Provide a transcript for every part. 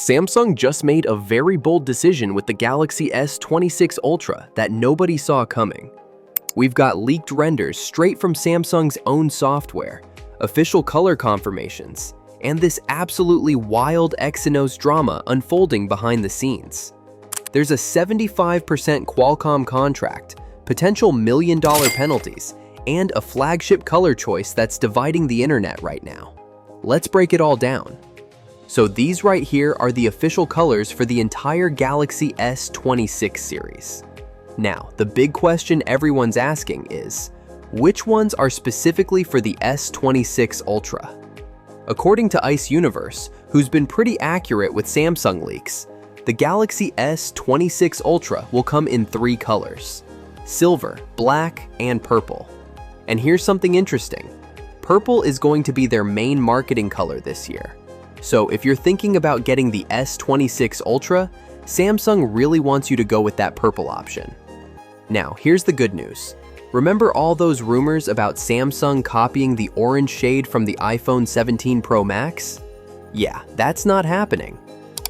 Samsung just made a very bold decision with the Galaxy S26 Ultra that nobody saw coming. We've got leaked renders straight from Samsung's own software, official color confirmations, and this absolutely wild Exynos drama unfolding behind the scenes. There's a 75% Qualcomm contract, potential million-dollar penalties, and a flagship color choice that's dividing the internet right now. Let's break it all down. So these right here are the official colors for the entire Galaxy S26 series. Now, the big question everyone's asking is, which ones are specifically for the S26 Ultra? According to Ice Universe, who's been pretty accurate with Samsung leaks, the Galaxy S26 Ultra will come in 3 colors: silver, black, and purple. And here's something interesting. Purple is going to be their main marketing color this year. So if you're thinking about getting the S26 Ultra, Samsung really wants you to go with that purple option. Now, here's the good news. Remember all those rumors about Samsung copying the orange shade from the iPhone 17 Pro Max? Yeah, that's not happening.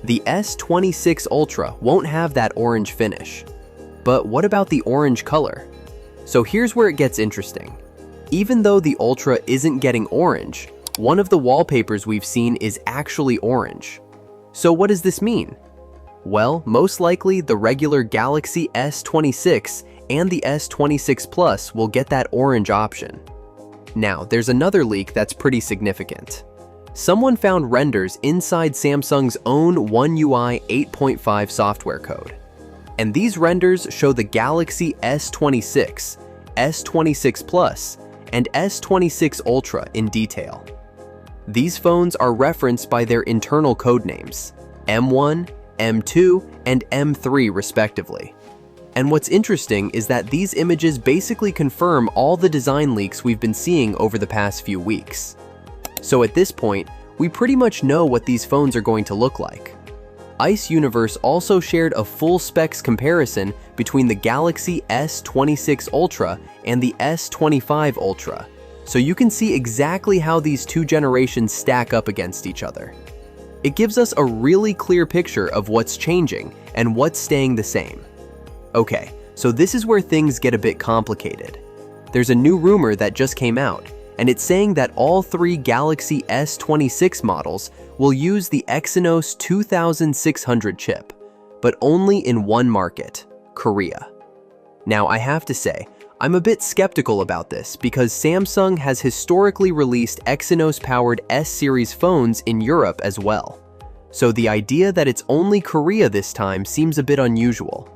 The S26 Ultra won't have that orange finish. But what about the orange color? So here's where it gets interesting. Even though the Ultra isn't getting orange, one of the wallpapers we've seen is actually orange. So what does this mean? Well, most likely the regular Galaxy S26 and the S26 Plus will get that orange option. Now, there's another leak that's pretty significant. Someone found renders inside Samsung's own One UI 8.5 software code. And these renders show the Galaxy S26, S26 Plus, and S26 Ultra in detail. These phones are referenced by their internal code names, M1, M2, and M3 respectively. And what's interesting is that these images basically confirm all the design leaks we've been seeing over the past few weeks. So at this point, we pretty much know what these phones are going to look like. Ice Universe also shared a full specs comparison between the Galaxy S26 Ultra and the S25 Ultra, so you can see exactly how these two generations stack up against each other. It gives us a really clear picture of what's changing and what's staying the same. Okay, so this is where things get a bit complicated. There's a new rumor that just came out, and it's saying that all 3 Galaxy S26 models will use the Exynos 2600 chip, but only in one market, Korea. Now, I have to say, I'm a bit skeptical about this because Samsung has historically released Exynos-powered S-series phones in Europe as well. So the idea that it's only Korea this time seems a bit unusual.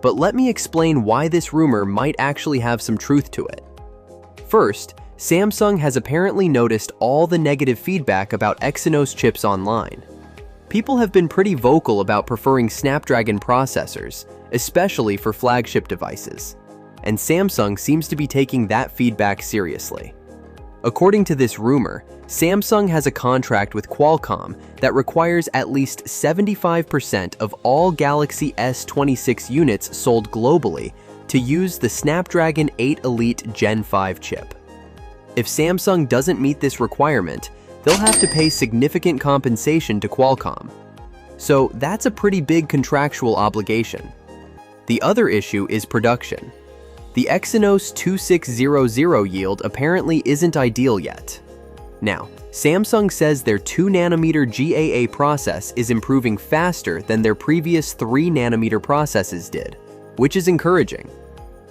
But let me explain why this rumor might actually have some truth to it. First, Samsung has apparently noticed all the negative feedback about Exynos chips online. People have been pretty vocal about preferring Snapdragon processors, especially for flagship devices. And Samsung seems to be taking that feedback seriously. According to this rumor, Samsung has a contract with Qualcomm that requires at least 75% of all Galaxy S26 units sold globally to use the Snapdragon 8 Elite Gen 5 chip. If Samsung doesn't meet this requirement, they'll have to pay significant compensation to Qualcomm. So that's a pretty big contractual obligation. The other issue is production. The Exynos 2600 yield apparently isn't ideal yet. Now, Samsung says their 2nm GAA process is improving faster than their previous 3nm processes did, which is encouraging.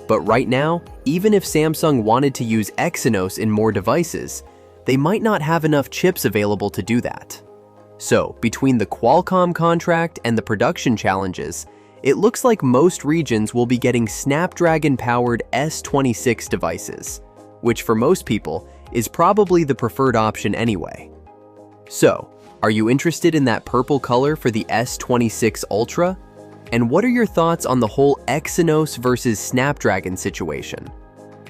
But right now, even if Samsung wanted to use Exynos in more devices, they might not have enough chips available to do that. So, between the Qualcomm contract and the production challenges, it looks like most regions will be getting Snapdragon-powered S26 devices, which for most people is probably the preferred option anyway. So, are you interested in that purple color for the S26 Ultra? And what are your thoughts on the whole Exynos versus Snapdragon situation?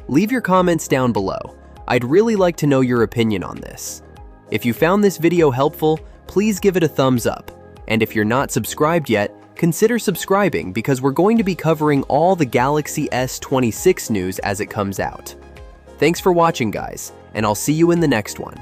Leave your comments down below. I'd really like to know your opinion on this. If you found this video helpful, please give it a thumbs up. And if you're not subscribed yet, consider subscribing because we're going to be covering all the Galaxy S26 news as it comes out. Thanks for watching, guys, and I'll see you in the next one.